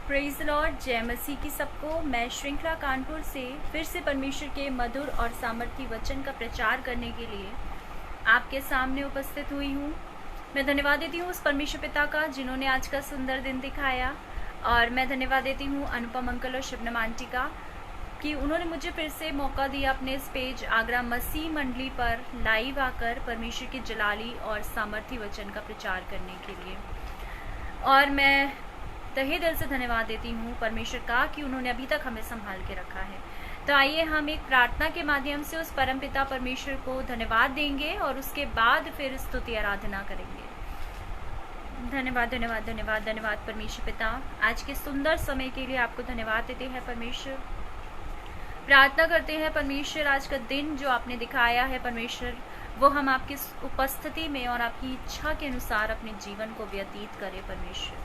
Praise Lord, जय मसीह की सबको। मैं श्रृंखला कानपुर से फिर से परमेश्वर के मधुर और सामर्थी वचन का प्रचार करने के लिए आपके सामने उपस्थित हुई हूँ। मैं धन्यवाद देती हूँ उस परमेश्वर पिता का जिन्होंने आज का सुंदर दिन दिखाया, और मैं धन्यवाद देती हूँ अनुपम अंकल और शिवनम आंटी का कि उन्होंने मुझे फिर से मौका दिया अपने इस पेज आगरा मसीह मंडली पर लाइव आकर परमेश्वर के जलाली और सामर्थी वचन का प्रचार करने के लिए। और मैं तहे दिल से धन्यवाद देती हूँ परमेश्वर का कि उन्होंने अभी तक हमें संभाल के रखा है। तो आइए हम एक प्रार्थना के माध्यम से उस परम पिता परमेश्वर को धन्यवाद देंगे और उसके बाद फिर स्तुति आराधना करेंगे। धन्यवाद धन्यवाद धन्यवाद धन्यवाद परमेश्वर पिता, आज के सुंदर समय के लिए आपको धन्यवाद देते हैं परमेश्वर। प्रार्थना करते हैं परमेश्वर, आज का दिन जो आपने दिखाया है परमेश्वर, वो हम आपकी उपस्थिति में और आपकी इच्छा के अनुसार अपने जीवन को व्यतीत करें परमेश्वर।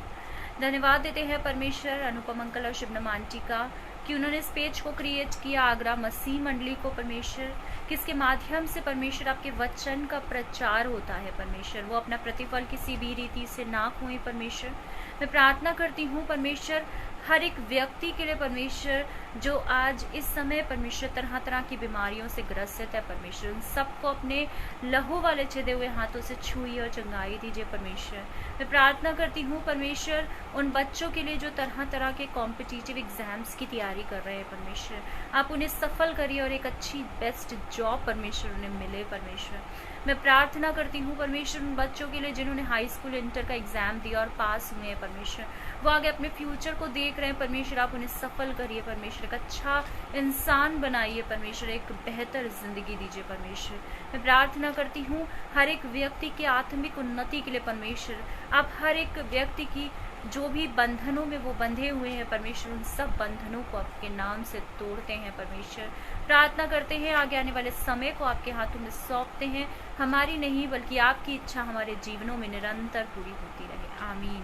धन्यवाद देते हैं परमेश्वर अनुपम अंकल और शिवनम आंटी का कि उन्होंने इस पेज को क्रिएट किया आगरा मसीह मंडली को परमेश्वर, किसके माध्यम से परमेश्वर आपके वचन का प्रचार होता है परमेश्वर, वो अपना प्रतिफल किसी भी रीति से ना खोए परमेश्वर। मैं प्रार्थना करती हूँ परमेश्वर हर एक व्यक्ति के लिए परमेश्वर जो आज इस समय परमेश्वर तरह तरह की बीमारियों से ग्रसित है परमेश्वर, उन सबको अपने लहू वाले छिदे हुए हाथों से छुई और चंगाई दीजिए परमेश्वर। मैं प्रार्थना करती हूँ परमेश्वर उन बच्चों के लिए जो तरह तरह के कॉम्पिटिटिव एग्जाम्स की तैयारी कर रहे हैं परमेश्वर, आप उन्हें सफल करिए और एक अच्छी बेस्ट जॉब परमेश्वर उन्हें मिले परमेश्वर। मैं प्रार्थना करती हूँ परमेश्वर उन बच्चों के लिए जिन्होंने हाई स्कूल इंटर का एग्जाम दिया और पास हुए हैं परमेश्वर, वो आगे अपने फ्यूचर को देख रहे हैं परमेश्वर, आप उन्हें सफल करिए परमेश्वर, एक अच्छा इंसान बनाइए परमेश्वर, एक बेहतर जिंदगी दीजिए परमेश्वर। मैं प्रार्थना करती हूँ हर एक व्यक्ति की आत्मिक उन्नति के लिए परमेश्वर, आप हर एक व्यक्ति की जो भी बंधनों में वो बंधे हुए हैं परमेश्वर, उन सब बंधनों को आपके नाम से तोड़ते हैं परमेश्वर। प्रार्थना करते हैं आगे आने वाले समय को आपके हाथों में सौंपते हैं, हमारी नहीं बल्कि आपकी इच्छा हमारे जीवनों में निरंतर पूरी होती रहे, आमीन।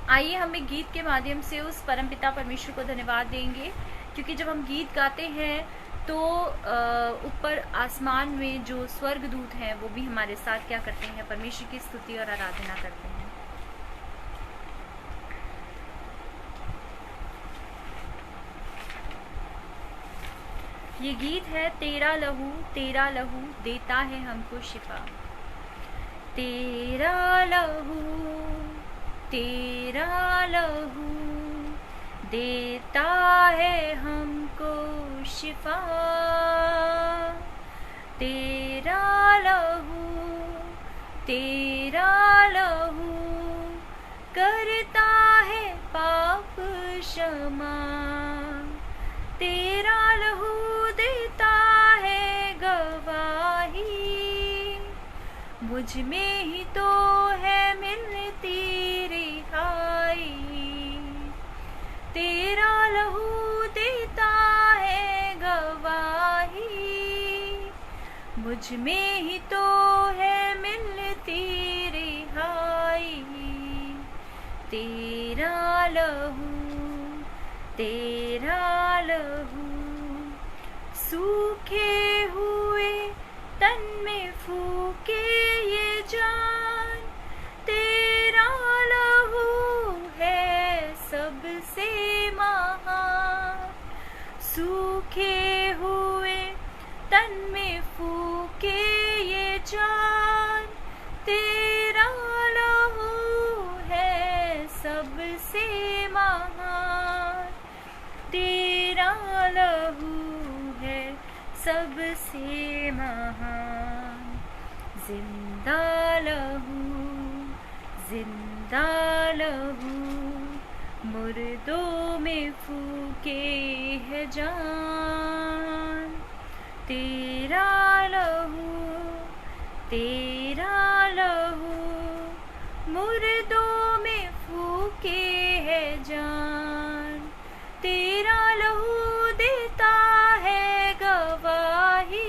आइए हम एक गीत के माध्यम से उस परमपिता परमेश्वर को धन्यवाद देंगे, क्योंकि जब हम गीत गाते हैं तो ऊपर आसमान में जो स्वर्गदूत हैं वो भी हमारे साथ क्या करते हैं, परमेश्वर की स्तुति और आराधना करते हैं। ये गीत है तेरा लहू देता है हमको शिफा। तेरा लहू देता है हमको शिफा। तेरा लहू करता है पाप क्षमा। तेरा लहू देता है गवाही, मुझ में ही तो है मिलती रिहाई। तेरा लहू देता है गवाही, मुझ में ही तो है मिलती रिहाई। तेरा लहू सूखे हुए तन में फूके ये जान। तेरा लहू है सबसे महान। सूखे हुए तन में फूके ये जान। तेरा लहू है सबसे महान। तेरा लहू है सबसे महान। जिंदा लहू मुर्दों में फूके है जान। तेरा लहू मुर्दों में फूके है जान। तेरा लहू देता है गवाही,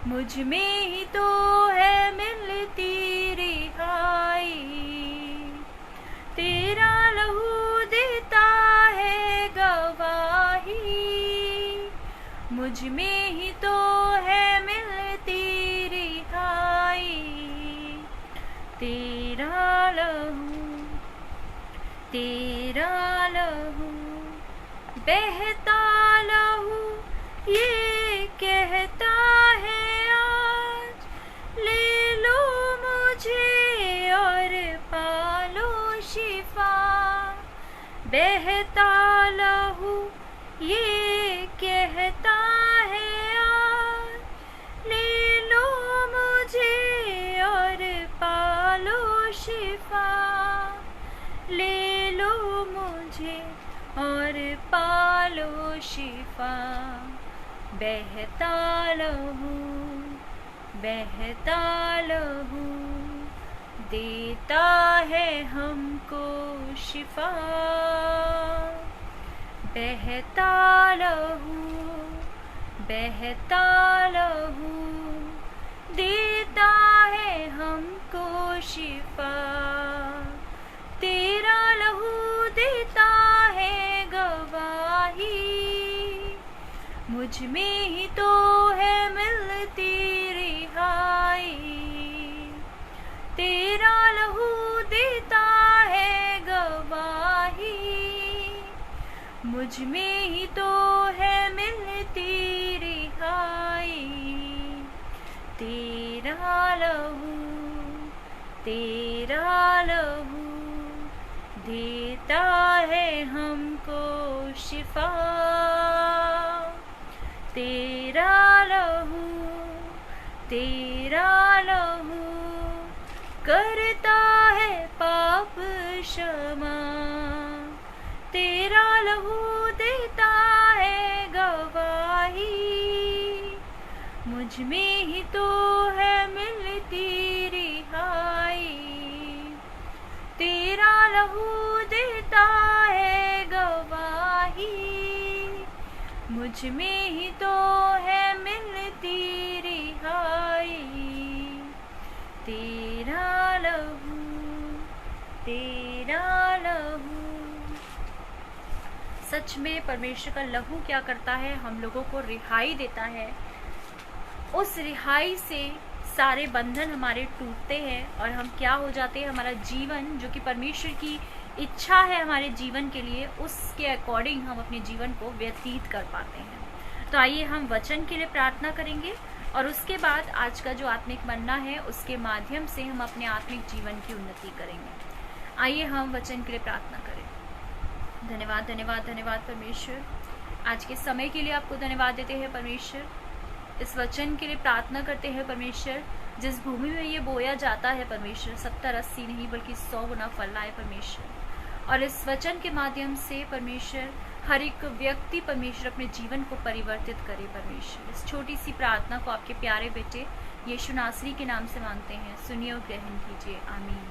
मुझ में ही तो है मिलती रिहाई। तेरा लहू देता है गवाही, मुझ में ही तो है मिलती रिहाई। तेरा लहू तेरा लहू बहता लहू ये कहता है आज, ले लो मुझे और पालो शिफा। बहता लहू ये कहता है आज, ले लो मुझे और पालो शिफा। ले लो मुझे और पालो शिफा। बहता लहू बहता लहू देता है हमको शिफा। बहता लहू बहता लहू देता है हमको शिफा। तेरा लहू देता है गवाही, मुझ में ही तो है मिलती रिहाई। तेरा लहू देता है गवाही, मुझ में ही तो है मिलती रिहाई। तेरा लहू देता है हमको शिफा। तेरा लहू करता है पाप क्षमा। तेरा लहू देता है गवाही, मुझ में ही तो है मिलती रिहाई। तेरा लहू देता है गवाही, मुझ में ही तो है मिलती रिहाई। तेरा लहू सच में परमेश्वर का लहू क्या करता है, हम लोगों को रिहाई देता है। उस रिहाई से सारे बंधन हमारे टूटते हैं और हम क्या हो जाते हैं, हमारा जीवन जो कि परमेश्वर की इच्छा है हमारे जीवन के लिए, उसके अकॉर्डिंग हम अपने जीवन को व्यतीत कर पाते हैं। तो आइए हम वचन के लिए प्रार्थना करेंगे और उसके बाद आज का जो आत्मिक मन्ना है उसके माध्यम से हम अपने आत्मिक जीवन की उन्नति करेंगे। आइए हम वचन के लिए प्रार्थना करें। धन्यवाद धन्यवाद धन्यवाद परमेश्वर, आज के समय के लिए आपको धन्यवाद देते हैं परमेश्वर। इस वचन के लिए प्रार्थना करते हैं परमेश्वर, जिस भूमि में ये बोया जाता है परमेश्वर, 70-80 नहीं बल्कि 100 गुना फल लाए परमेश्वर। और इस वचन के माध्यम से परमेश्वर हर एक व्यक्ति परमेश्वर अपने जीवन को परिवर्तित करे परमेश्वर। इस छोटी सी प्रार्थना को आपके प्यारे बेटे यीशु नासरी के नाम से मांगते हैं, सुनिए और ग्रहण कीजिए, आमीन।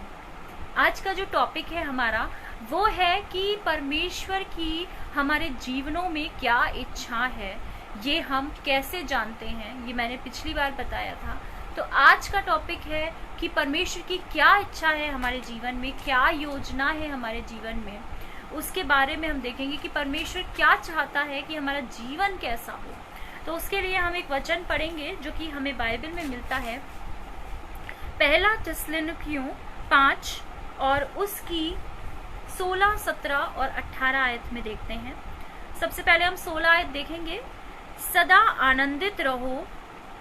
आज का जो टॉपिक है हमारा वो है कि परमेश्वर की हमारे जीवनों में क्या इच्छा है, ये हम कैसे जानते हैं, ये मैंने पिछली बार बताया था। तो आज का टॉपिक है कि परमेश्वर की क्या इच्छा है हमारे जीवन में, क्या योजना है हमारे जीवन में, उसके बारे में हम देखेंगे कि परमेश्वर क्या चाहता है कि हमारा जीवन कैसा हो। तो उसके लिए हम एक वचन पढ़ेंगे जो कि हमें बाइबल में मिलता है, पहला थिस्सलुनीकियों 5 और उसकी 16, 17 और 18 आयत में देखते हैं। सबसे पहले हम 16 आयत देखेंगे। सदा आनंदित रहो,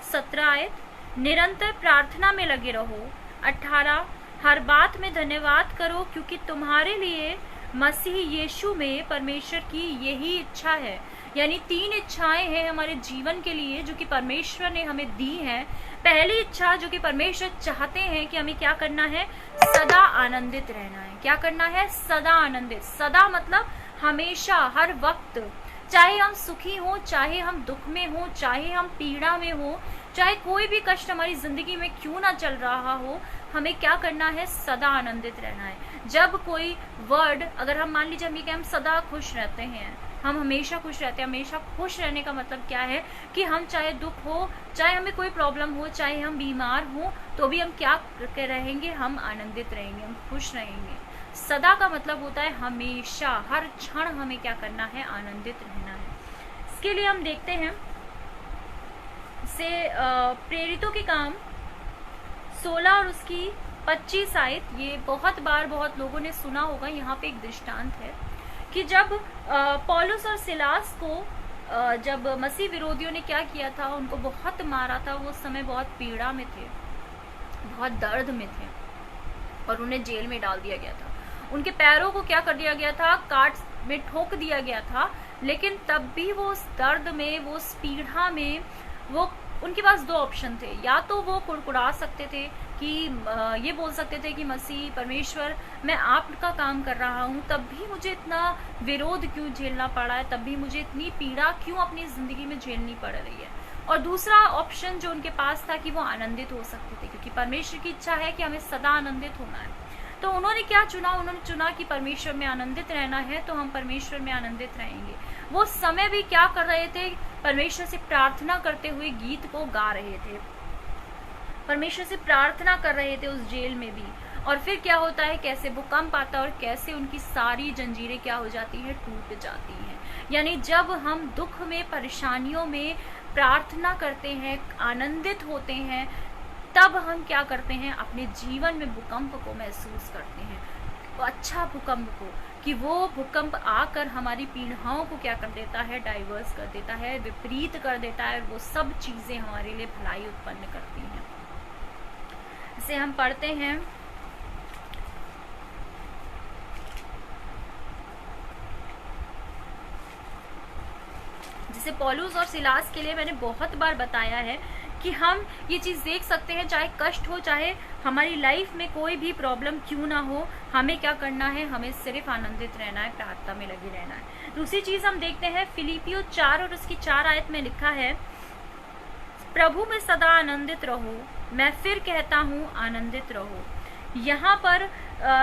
17 आयत, निरंतर प्रार्थना में लगे रहो, 18, हर बात में धन्यवाद करो क्योंकि तुम्हारे लिए मसीह यीशु में परमेश्वर की यही इच्छा है। यानी 3 इच्छाएं हैं हमारे जीवन के लिए जो कि परमेश्वर ने हमें दी हैं। पहली इच्छा जो कि परमेश्वर चाहते हैं कि हमें क्या करना है, सदा आनंदित रहना है। क्या करना है, सदा आनंदित। सदा मतलब हमेशा, हर वक्त, चाहे हम सुखी हो, चाहे हम दुख में हो, चाहे हम पीड़ा में हो, चाहे कोई भी कष्ट हमारी जिंदगी में क्यों ना चल रहा हो, हमें क्या करना है, सदा आनंदित रहना है। जब कोई वर्ड, अगर हम मान लीजिए हम सदा खुश रहते हैं, हम हमेशा खुश रहते हैं, हमेशा खुश रहने का मतलब क्या है कि हम चाहे दुख हो, चाहे हमें कोई प्रॉब्लम हो, चाहे हम बीमार हो, तो भी हम क्या रहेंगे, हम आनंदित रहेंगे, हम खुश रहेंगे। सदा का मतलब होता है हमेशा, हर क्षण हमें क्या करना है, आनंदित रहना है। इसके लिए हम देखते हैं से प्रेरितों के काम 16 और उसकी 25 आयत, ये बहुत बार बहुत लोगों ने सुना होगा। यहाँ पे एक दृष्टांत है कि जब पौलुस और सिलास को जब मसीह विरोधियों ने क्या किया था, उनको बहुत मारा था, वो समय बहुत पीड़ा में थे, बहुत दर्द में थे और उन्हें जेल में डाल दिया गया था। उनके पैरों को क्या कर दिया गया था, काट में ठोक दिया गया था, लेकिन तब भी वो उस दर्द में, वो उस पीड़ा में, वो उनके पास दो ऑप्शन थे। या तो वो कुड़कुड़ा सकते थे कि ये बोल सकते थे कि मसीह परमेश्वर, मैं आपका काम कर रहा हूँ, तब भी मुझे इतना विरोध क्यों झेलना पड़ा है, तब भी मुझे इतनी पीड़ा क्यों अपनी जिंदगी में झेलनी पड़ रही है। और दूसरा ऑप्शन जो उनके पास था कि वो आनंदित हो सकते थे, क्योंकि परमेश्वर की इच्छा है कि हमें सदा आनंदित होना है। तो उन्होंने क्या चुना, उन्होंने चुना कि परमेश्वर में आनंदित रहना है, तो हम परमेश्वर में आनंदित रहेंगे। वो समय भी क्या कर रहे थे, परमेश्वर से प्रार्थना करते हुए गीत को गा रहे थे, परमेश्वर से प्रार्थना कर रहे थे उस जेल में भी। और फिर क्या होता है, कैसे भूकंप आता है और कैसे उनकी सारी जंजीरें क्या हो जाती हैं, टूट जाती हैं। यानी जब हम दुख में, परेशानियों में प्रार्थना करते हैं, आनंदित होते हैं, तब हम क्या करते हैं, अपने जीवन में भूकंप को महसूस करते हैं, अच्छा भूकंप को, कि वो भूकंप आकर हमारी पीड़ाओं को क्या कर देता है, डाइवर्स कर देता है, विपरीत कर देता है, और वो सब चीजें हमारे लिए भलाई उत्पन्न करती हैं। इसे हम पढ़ते हैं, जिसे पौलुस और सिलास के लिए मैंने बहुत बार बताया है कि हम ये चीज देख सकते हैं, चाहे कष्ट हो, चाहे हमारी लाइफ में कोई भी प्रॉब्लम क्यों ना हो, हमें क्या करना है, हमें सिर्फ आनंदित रहना है, प्रार्थना में लगे रहना है। दूसरी चीज हम देखते हैं, फिलिपियों 4 और उसकी 4 आयत में लिखा है, प्रभु में सदा आनंदित रहो, मैं फिर कहता हूँ आनंदित रहो। यहाँ पर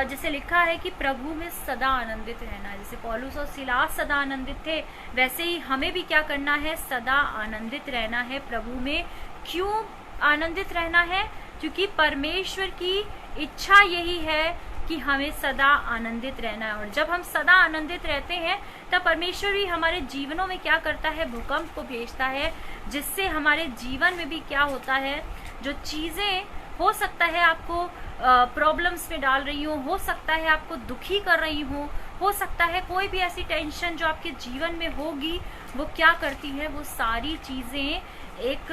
जैसे लिखा है कि प्रभु में सदा आनंदित रहना है। जैसे पौलुस और सिलास सदा आनंदित थे, वैसे ही हमें भी क्या करना है, सदा आनंदित रहना है प्रभु में। क्यों आनंदित रहना है? क्योंकि परमेश्वर की इच्छा यही है कि हमें सदा आनंदित रहना है। और जब हम सदा आनंदित रहते हैं, तब परमेश्वर भी हमारे जीवनों में क्या करता है, भूकंप को भेजता है, जिससे हमारे जीवन में भी क्या होता है, जो चीजें हो सकता है आपको प्रॉब्लम्स में डाल रही हो सकता है आपको दुखी कर रही हो सकता है कोई भी ऐसी टेंशन जो आपके जीवन में होगी, वो क्या करती है, वो सारी चीजें एक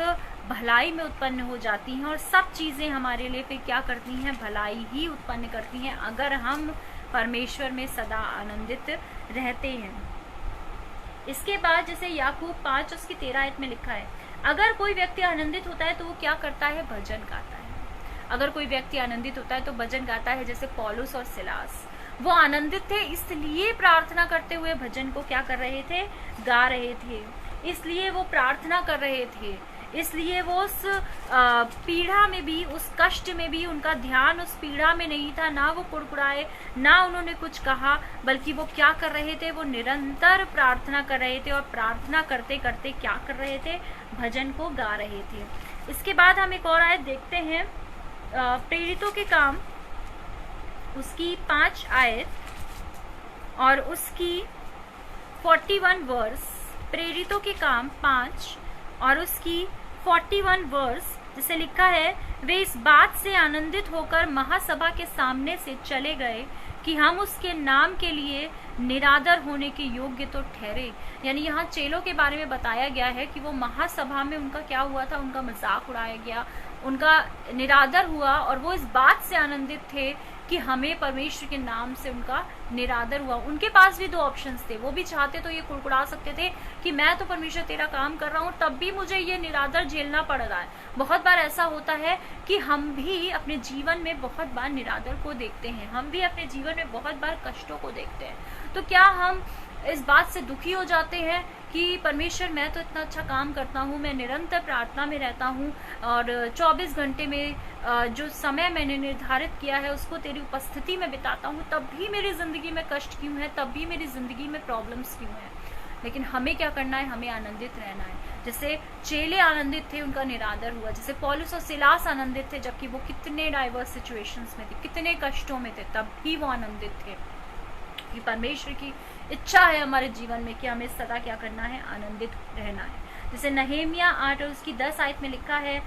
भलाई में उत्पन्न हो जाती हैं। और सब चीजें हमारे लिए फिर क्या करती हैं, भलाई ही उत्पन्न करती हैं, अगर हम परमेश्वर में सदा आनंदित रहते हैं। इसके बाद जैसे याकूब 5 उसकी 13 आयत में लिखा है, अगर कोई व्यक्ति आनंदित होता है तो वो क्या करता है, भजन गाता है। अगर कोई व्यक्ति आनंदित होता है तो भजन गाता है। जैसे पौलुस और सिलास, वो आनंदित थे, इसलिए प्रार्थना करते हुए भजन को क्या कर रहे थे, गा रहे थे, इसलिए वो प्रार्थना कर रहे थे, इसलिए वो उस पीड़ा में भी, उस कष्ट में भी उनका ध्यान उस पीड़ा में नहीं था, ना वो कुड़कुड़ाए, ना उन्होंने कुछ कहा, बल्कि वो क्या कर रहे थे, वो निरंतर प्रार्थना कर रहे थे। और प्रार्थना करते करते क्या कर रहे थे, भजन को गा रहे थे। इसके बाद हम एक और आयत देखते हैं, प्रेरितों के काम उसकी 5 आयत और उसकी 41 वर्स। प्रेरितों के काम 5 और उसकी 41 वर्स, जिसे लिखा है, वे इस बात से आनंदित होकर महासभा के सामने से चले गए कि हम उसके नाम के लिए निरादर होने के योग्य तो ठहरे। यानी यहाँ चेलों के बारे में बताया गया है कि वो महासभा में उनका क्या हुआ था, उनका मजाक उड़ाया गया, उनका निरादर हुआ, और वो इस बात से आनंदित थे कि हमें परमेश्वर के नाम से उनका निरादर हुआ। उनके पास भी 2 ऑप्शंस थे, वो भी चाहते तो ये कुड़कुड़ा सकते थे कि मैं तो परमेश्वर तेरा काम कर रहा हूँ, तब भी मुझे ये निरादर झेलना पड़ रहा है। बहुत बार ऐसा होता है कि हम भी अपने जीवन में बहुत बार निरादर को देखते हैं, हम भी अपने जीवन में बहुत बार कष्टों को देखते हैं। तो क्या हम इस बात से दुखी हो जाते हैं कि परमेश्वर, मैं तो इतना अच्छा काम करता हूँ, मैं निरंतर प्रार्थना में रहता हूँ और 24 घंटे में जो समय मैंने निर्धारित किया है उसको तेरी उपस्थिति में बिताता हूँ, तब भी मेरी जिंदगी में कष्ट क्यों है, तब भी मेरी जिंदगी में प्रॉब्लम्स क्यों है? लेकिन हमें क्या करना है, हमें आनंदित रहना है। जैसे चेले आनंदित थे, उनका निरादर हुआ। जैसे पौलुस और सिलास आनंदित थे, जबकि वो कितने डाइवर्स सिचुएशंस में थे, कितने कष्टों में थे, तब भी वो आनंदित थे। कि परमेश्वर की इच्छा है हमारे जीवन में कि हमें सदा क्या करना है, आनंदित रहना है। जैसे नहेमिया 8 और उसकी 10 आयत में लिखा है,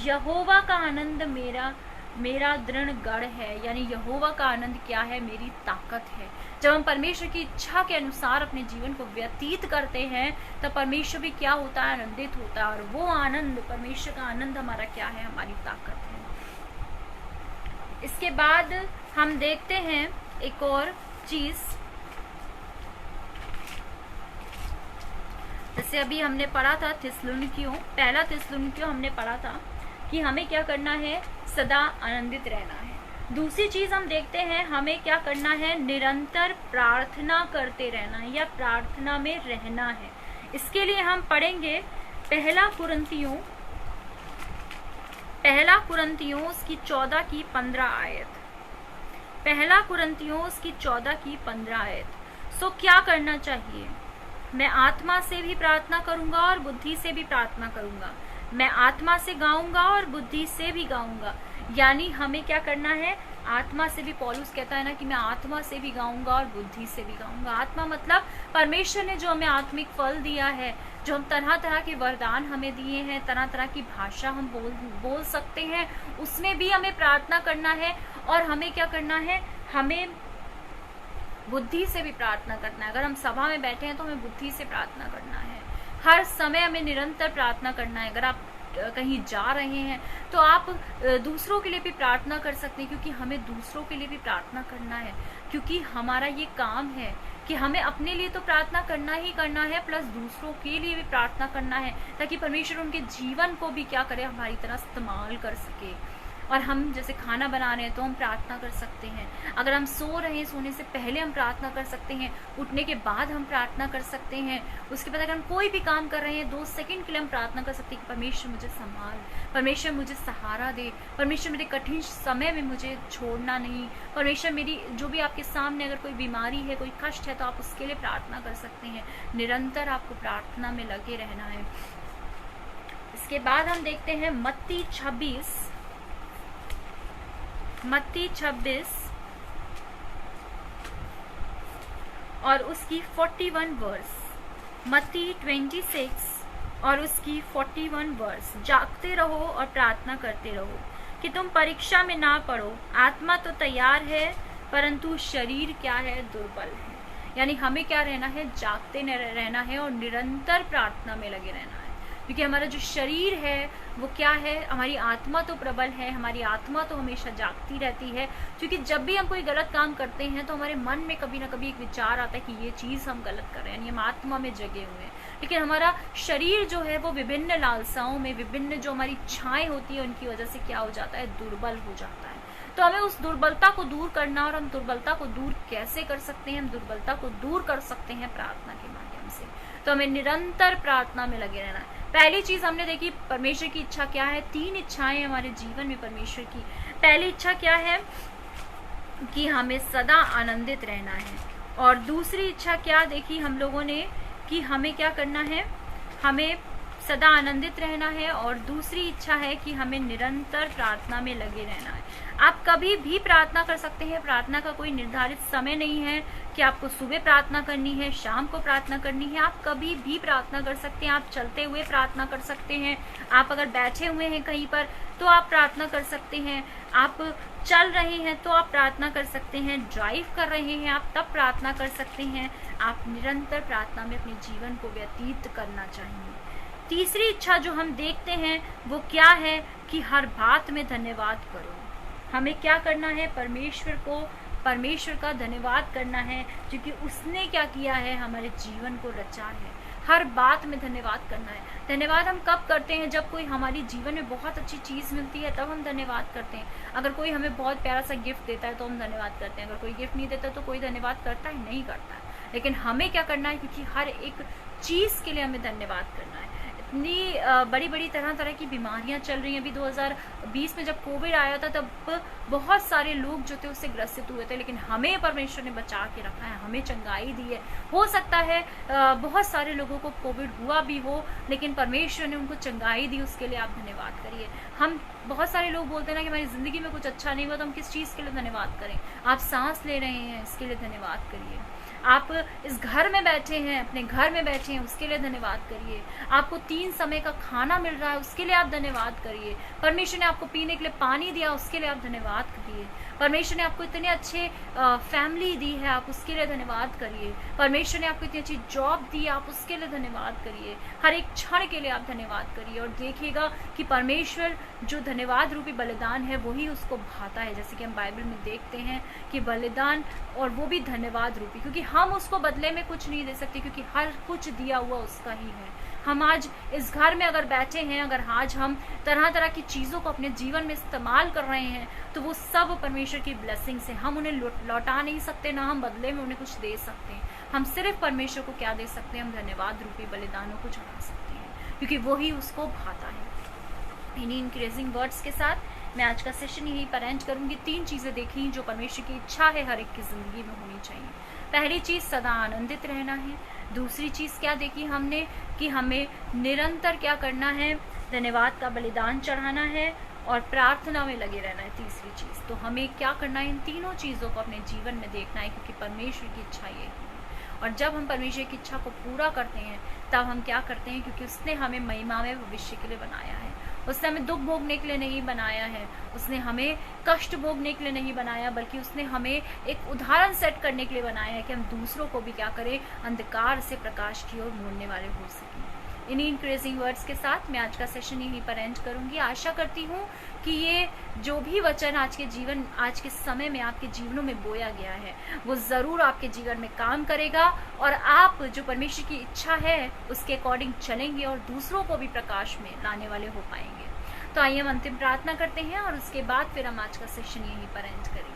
यहोवा का आनंद मेरा मेरा दृढ़ गढ़ है, यानी यहोवा का आनंद क्या है, मेरी ताकत है। जब हम परमेश्वर की इच्छा के अनुसार अपने जीवन को व्यतीत करते हैं तब परमेश्वर भी क्या होता है, आनंदित होता है। और वो आनंद, परमेश्वर का आनंद हमारा क्या है, हमारी ताकत है। इसके बाद हम देखते हैं एक और चीज, जैसे अभी हमने पढ़ा था थिस्सलुनीकियों, पहला थिस्सलुनीकियों हमने पढ़ा था कि हमें क्या करना है, सदा आनंदित रहना है। दूसरी चीज हम देखते हैं हमें क्या करना है, निरंतर प्रार्थना करते रहना है या प्रार्थना में रहना है। इसके लिए हम पढ़ेंगे पहला कुरिन्थियों उसकी 14 की 15 आयत। पहला कुरिन्थियों उसकी 14 की 15 आयत। सो क्या करना चाहिए, मैं आत्मा से भी प्रार्थना करूंगा और बुद्धि से भी प्रार्थना करूंगा, मैं आत्मा से गाऊंगा और बुद्धि से भी गाऊंगा। यानी हमें क्या करना है, आत्मा से भी, पौलुस कहता है ना कि मैं आत्मा से भी गाऊंगा और बुद्धि से भी गाऊंगा। आत्मा मतलब परमेश्वर ने जो हमें आत्मिक फल दिया है, जो हम तरह तरह के वरदान हमें दिए हैं, तरह तरह की भाषा हम बोल सकते हैं, उसमें भी हमें प्रार्थना करना है। और हमें क्या करना है, हमें बुद्धि से भी प्रार्थना करना है। अगर हम सभा में बैठे हैं तो हमें बुद्धि से प्रार्थना करना है। हर समय हमें निरंतर प्रार्थना करना है। अगर आप कहीं जा रहे हैं तो आप दूसरों के लिए भी प्रार्थना कर सकते हैं, क्योंकि हमें दूसरों के लिए भी प्रार्थना करना है। क्योंकि हमारा ये काम है कि हमें अपने लिए तो प्रार्थना करना ही करना है, प्लस दूसरों के लिए भी प्रार्थना करना है, ताकि परमेश्वर उनके जीवन को भी क्या करे, हमारी तरह इस्तेमाल कर सके। और हम जैसे खाना बना रहे हैं तो हम प्रार्थना कर सकते हैं। अगर हम सो रहे हैं, सोने से पहले हम प्रार्थना कर सकते हैं, उठने के बाद हम प्रार्थना कर सकते हैं। उसके बाद अगर हम कोई भी काम कर रहे हैं 2 सेकंड के लिए हम प्रार्थना कर सकते हैं कि परमेश्वर मुझे संभाल, परमेश्वर मुझे सहारा दे, परमेश्वर मेरे कठिन समय में मुझे छोड़ना नहीं, परमेश्वर मेरी जो भी आपके सामने अगर कोई बीमारी है, कोई कष्ट है, तो आप उसके लिए प्रार्थना कर सकते हैं। निरंतर आपको प्रार्थना में लगे रहना है। इसके बाद हम देखते हैं मत्ती 26 और उसकी 41 वर्स। मत्ती 26 और उसकी 41 वर्स। जागते रहो और प्रार्थना करते रहो कि तुम परीक्षा में ना पड़ो। आत्मा तो तैयार है परंतु शरीर क्या है, दुर्बल है। यानी हमें क्या रहना है, जागते रहना है और निरंतर प्रार्थना में लगे रहना है। क्योंकि हमारा जो शरीर है वो क्या है, हमारी आत्मा तो प्रबल है, हमारी आत्मा तो हमेशा जागती रहती है। क्योंकि जब भी हम कोई गलत काम करते हैं तो हमारे मन में कभी ना कभी एक विचार आता है कि ये चीज़ हम गलत कर रहे हैं, यानी हम आत्मा में जगे हुए हैं। लेकिन हमारा शरीर जो है वो विभिन्न लालसाओं में, विभिन्न जो हमारी इच्छाएं होती है उनकी वजह से क्या हो जाता है, दुर्बल हो जाता है। तो हमें उस दुर्बलता को दूर करना, और हम दुर्बलता को दूर कैसे कर सकते हैं, हम दुर्बलता को दूर कर सकते हैं प्रार्थना के माध्यम से। तो हमें निरंतर प्रार्थना में लगे रहना है। पहली चीज हमने देखी परमेश्वर की इच्छा क्या है। 3 इच्छाएं हमारे जीवन में परमेश्वर की। पहली इच्छा क्या है कि हमें सदा आनंदित रहना है, और दूसरी इच्छा क्या देखी हम लोगों ने कि हमें क्या करना है, हमें सदा आनंदित रहना है, और दूसरी इच्छा है कि हमें निरंतर प्रार्थना में लगे रहना है। आप कभी भी प्रार्थना कर सकते हैं। प्रार्थना का कोई निर्धारित समय नहीं है कि आपको सुबह प्रार्थना करनी है, शाम को प्रार्थना करनी है। आप कभी भी प्रार्थना कर सकते हैं। आप चलते हुए प्रार्थना कर सकते हैं, आप अगर बैठे हुए हैं कहीं पर तो आप प्रार्थना कर सकते हैं, आप चल रहे हैं तो आप प्रार्थना कर सकते हैं, ड्राइव कर रहे हैं आप तब प्रार्थना कर सकते हैं। आप निरंतर प्रार्थना में अपने जीवन को व्यतीत करना चाहिए। तीसरी इच्छा जो हम देखते हैं वो क्या है कि हर बात में धन्यवाद करो। हमें क्या करना है, परमेश्वर का धन्यवाद करना है, क्योंकि उसने क्या किया है, हमारे जीवन को रचा है। हर बात में धन्यवाद करना है। धन्यवाद हम कब करते हैं, जब कोई हमारी जीवन में बहुत अच्छी चीज़ मिलती है तब हम धन्यवाद करते हैं। अगर कोई हमें बहुत प्यारा सा गिफ्ट देता है तो हम धन्यवाद करते हैं। अगर कोई गिफ्ट नहीं देता तो कोई धन्यवाद करता है, नहीं करता है। लेकिन हमें क्या करना है, क्योंकि हर एक चीज़ के लिए हमें धन्यवाद करना है। इतनी बड़ी बड़ी तरह की बीमारियां चल रही हैं। अभी 2020 में जब कोविड आया था तब बहुत सारे लोग जो थे उससे ग्रसित हुए थे, लेकिन हमें परमेश्वर ने बचा के रखा है, हमें चंगाई दी है। हो सकता है बहुत सारे लोगों को कोविड हुआ भी हो, लेकिन परमेश्वर ने उनको चंगाई दी, उसके लिए आप धन्यवाद करिए। हम बहुत सारे लोग बोलते हैं ना कि हमारी ज़िंदगी में कुछ अच्छा नहीं हुआ, तो हम किस चीज़ के लिए धन्यवाद करें। आप सांस ले रहे हैं, इसके लिए धन्यवाद करिए। आप इस घर में बैठे हैं, अपने घर में बैठे हैं, उसके लिए धन्यवाद करिए। आपको 3 समय का खाना मिल रहा है, उसके लिए आप धन्यवाद करिए। परमेश्वर ने आपको पीने के लिए पानी दिया, उसके लिए आप धन्यवाद करिए। परमेश्वर ने आपको इतने अच्छे फैमिली दी है, आप उसके लिए धन्यवाद करिए। परमेश्वर ने आपको इतनी अच्छी जॉब दी, आप उसके लिए धन्यवाद करिए। हर एक क्षण के लिए आप धन्यवाद करिए और देखिएगा कि परमेश्वर जो धन्यवाद रूपी बलिदान है वही उसको भाता है। जैसे कि हम बाइबल में देखते हैं कि बलिदान, और वो भी धन्यवाद रूपी, क्योंकि हम उसको बदले में कुछ नहीं दे सकते, क्योंकि हर कुछ दिया हुआ उसका ही है। हम आज इस घर में अगर बैठे हैं, अगर आज हम तरह तरह की चीज़ों को अपने जीवन में इस्तेमाल कर रहे हैं, तो वो सब परमेश्वर की ब्लेसिंग से, हम उन्हें लौटा नहीं सकते, ना हम बदले में उन्हें कुछ दे सकते हैं। हम सिर्फ परमेश्वर को क्या दे सकते हैं? हम धन्यवाद रूपी बलिदानों को चढ़ा सकते हैं, क्योंकि वही उसको भाता है। इन्हीं इंक्रेजिंग वर्ड्स के साथ मैं आज का सेशन यहीं पर एंड करूंगी। 3 चीज़ें देखी जो परमेश्वर की इच्छा है हर एक की ज़िंदगी में होनी चाहिए। पहली चीज़ सदा आनंदित रहना है। दूसरी चीज़ क्या देखी हमने कि हमें निरंतर क्या करना है? धन्यवाद का बलिदान चढ़ाना है और प्रार्थना में लगे रहना है। तीसरी चीज़, तो हमें क्या करना है? इन तीनों चीज़ों को अपने जीवन में देखना है, क्योंकि परमेश्वर की इच्छा ये है। और जब हम परमेश्वर की इच्छा को पूरा करते हैं तब हम क्या करते हैं? क्योंकि उसने हमें महिमा में भविष्य के लिए बनाया है, उसने हमें दुख भोगने के लिए नहीं बनाया है, उसने हमें कष्ट भोगने के लिए नहीं बनाया, बल्कि उसने हमें एक उदाहरण सेट करने के लिए बनाया है कि हम दूसरों को भी क्या करें? अंधकार से प्रकाश की ओर मोड़ने वाले हो सकें। इन्हीं इंक्रेजिंग वर्ड्स के साथ मैं आज का सेशन यहीं पर एंड करूंगी। आशा करती हूँ कि ये जो भी वचन आज के समय में आपके जीवनों में बोया गया है वो ज़रूर आपके जीवन में काम करेगा और आप जो परमेश्वर की इच्छा है उसके अकॉर्डिंग चलेंगे और दूसरों को भी प्रकाश में लाने वाले हो पाएंगे। तो आइए हम अंतिम प्रार्थना करते हैं और उसके बाद फिर हम आज का सेशन यहीं पर एंड करेंगे।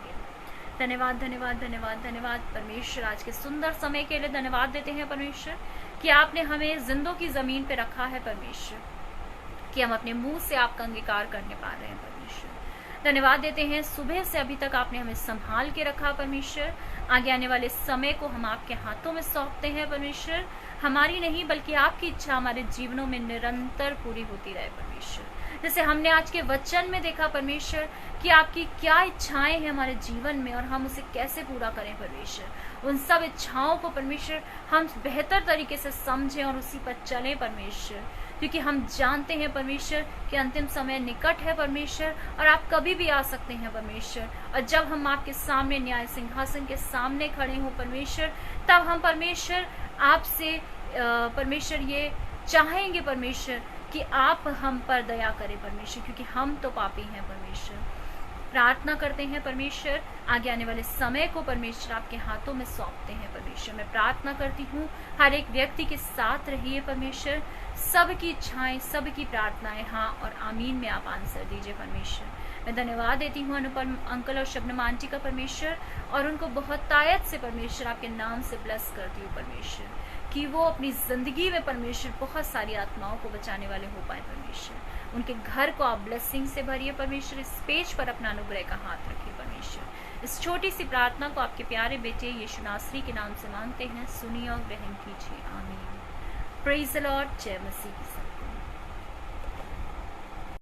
धन्यवाद धन्यवाद धन्यवाद धन्यवाद परमेश्वर, आज के सुंदर समय के लिए धन्यवाद देते हैं परमेश्वर कि आपने हमें जिंदों की ज़मीन पे रखा है परमेश्वर, कि हम अपने मुंह से आपका अंगीकार करने पा रहे हैं परमेश्वर। धन्यवाद देते हैं सुबह से अभी तक आपने हमें संभाल के रखा परमेश्वर। आगे आने वाले समय को हम आपके हाथों में सौंपते हैं परमेश्वर। हमारी नहीं बल्कि आपकी इच्छा हमारे जीवनों में निरंतर पूरी होती रहे परमेश्वर। जैसे हमने आज के वचन में देखा परमेश्वर कि आपकी क्या इच्छाएं हैं हमारे जीवन में और हम उसे कैसे पूरा करें परमेश्वर। उन सब इच्छाओं को परमेश्वर हम बेहतर तरीके से समझें और उसी पर चलें परमेश्वर, क्योंकि हम जानते हैं परमेश्वर कि अंतिम समय निकट है परमेश्वर और आप कभी भी आ सकते हैं परमेश्वर। और जब हम आपके सामने न्याय सिंहासन के सामने खड़े हों परमेश्वर, तब हम परमेश्वर आपसे परमेश्वर ये चाहेंगे परमेश्वर कि आप हम पर दया करें परमेश्वर, क्योंकि हम तो पापी हैं परमेश्वर। प्रार्थना करते हैं परमेश्वर, आगे आने वाले समय को परमेश्वर आपके हाथों में सौंपते हैं परमेश्वर। मैं प्रार्थना करती हूँ हर एक व्यक्ति के साथ रहिए परमेश्वर, सबकी इच्छाएं, सबकी प्रार्थनाएं हाँ और आमीन में आप आंसर दीजिए परमेश्वर। मैं धन्यवाद देती हूँ अनुपम अंकल और शबनम आंटी का परमेश्वर, और उनको बहुत तायत से परमेश्वर आपके नाम से ब्लेस करती हूँ परमेश्वर, कि वो अपनी ज़िंदगी में परमेश्वर बहुत सारी आत्माओं को बचाने वाले हो पाए परमेश्वर। उनके घर को आप ब्लेसिंग से भरिए परमेश्वर। इस पेज पर अपना अनुग्रह का हाथ रखिए परमेश्वर। इस छोटी सी प्रार्थना को आपके प्यारे बेटे यीशु नासरी के नाम से मांगते हैं, सुनिए और ग्रहण कीजिए, आमीन। Praise the Lord. जय मसीह की सबको।